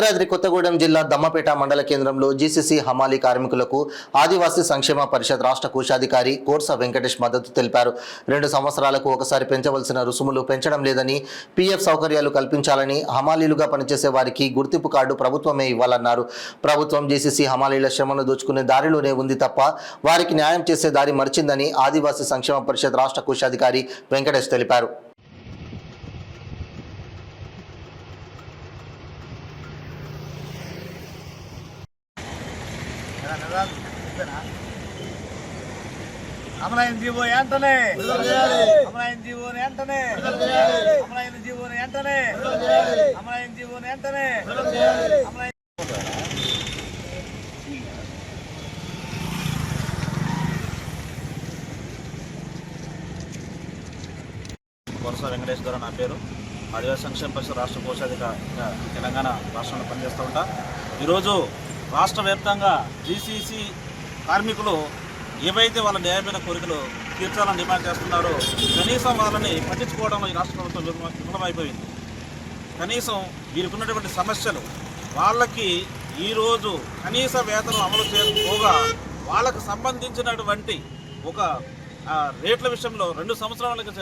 భద్రాద్రి కొత్తగూడెం జిల్లా దమ్మపేట మండల కేంద్రంలో జీసీసీ హమాలీ కార్మికులకు ఆదివాసీ సంక్షేమ పరిషత్ రాష్ట్ర కోశాధికారి కోర్స వెంకటేష్ మద్దతు తెలిపారు. 2 సంవత్సరాలకు ఒకసారి పెంచవలసిన రుసుములు పెంచడం లేదని, పీఎఫ్ సౌకర్యాలు కల్పించాలని, హమాలీలుగా పనిచేసే వారికి గుర్తింపు కార్డు ప్రభుత్వమే ఇవ్వాలన్నారు. ప్రభుత్వం జీసీసీ హమాలీల శ్రమను దోచుకునే దారిలోనే ఉంది తప్ప వారికి న్యాయం చేసే దారి మర్చిందని ఆదివాసీ సంక్షేమ పరిషత్ రాష్ట్ర కోశాధికారి వెంకటేష్ తెలిపారు. అమలైన జీవో వెంటనే అమలైన జీవో వెంటనే అమలైన జీవో వెంటనే అమలైన జీవో వెంటనే కోర్స వెంకటేష్ గారు నా పేరు. ఆదివాసీ సంక్షేమ పరిషత్ రాష్ట్ర కోశాధికారిగా తెలంగాణ రాష్ట్రంలో పనిచేస్తూ ఉంటా. ఈరోజు రాష్ట్ర వ్యాప్తంగా జీసీసీ కార్మికులు ఏవైతే వాళ్ళ న్యాయమైన కోరికలు తీర్చాలని డిమాండ్ చేస్తున్నారో కనీసం వాళ్ళని పట్టించుకోవడంలో ఈ రాష్ట్ర ప్రభుత్వం విఫలమైపోయింది. కనీసం వీరికి ఉన్నటువంటి సమస్యలు వాళ్ళకి ఈరోజు కనీస వేతనం అమలు చేయకపోగా వాళ్ళకు సంబంధించినటువంటి ఒక రేట్ల విషయంలో 2 సంవత్సరాలకి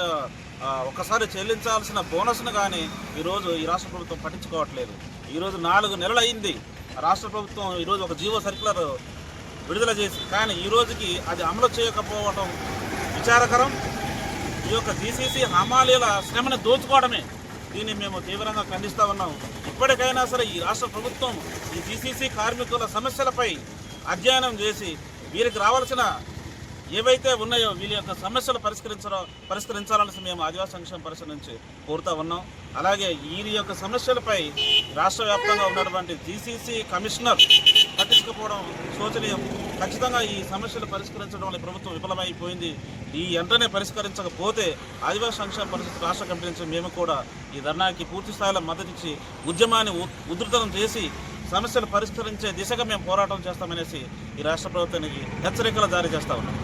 ఒకసారి చెల్లించాల్సిన బోనస్ను కానీ ఈరోజు ఈ రాష్ట్ర ప్రభుత్వం పట్టించుకోవట్లేదు. ఈరోజు 4 నెలలు అయింది రాష్ట్ర ప్రభుత్వం ఈరోజు ఒక జీవో సర్క్యులర్ విడుదల చేసి, కానీ ఈ రోజుకి అది అమలు చేయకపోవడం విచారకరం. ఈ యొక్క జీసీసీ హమాలీల శ్రమను దోచుకోవడమే. దీన్ని మేము తీవ్రంగా ఖండిస్తూ ఉన్నాం. ఇప్పటికైనా సరే ఈ రాష్ట్ర ప్రభుత్వం ఈ జీసీసీ కార్మికుల సమస్యలపై అధ్యయనం చేసి వీరికి రావాల్సిన ఏవైతే ఉన్నాయో వీళ్ళ యొక్క సమస్యలు పరిష్కరించాలని మేము ఆదివాసీ సంక్షేమ పరిషత్ నుంచి కోరుతూ ఉన్నాం. అలాగే వీరి యొక్క సమస్యలపై రాష్ట్ర వ్యాప్తంగా ఉన్నటువంటి జీసీసీ కమిషనర్ పట్టించుకోవడం శోచనీయం. ఖచ్చితంగా ఈ సమస్యలు పరిష్కరించడంలో ప్రభుత్వం విఫలమైపోయింది. ఈ వెంటనే పరిష్కరించకపోతే ఆదివాసీ సంక్షేమ పరిషత్ రాష్ట్ర కమిటీ నుంచి మేము కూడా ఈ ధర్నాకి పూర్తి స్థాయిలో మద్దతిచ్చి ఉద్యమాన్ని ఉధృతం చేసి సమస్యలు పరిష్కరించే దిశగా మేము పోరాటం చేస్తామనేసి ఈ రాష్ట్ర ప్రభుత్వానికి హెచ్చరికలు జారీ చేస్తా ఉన్నాం.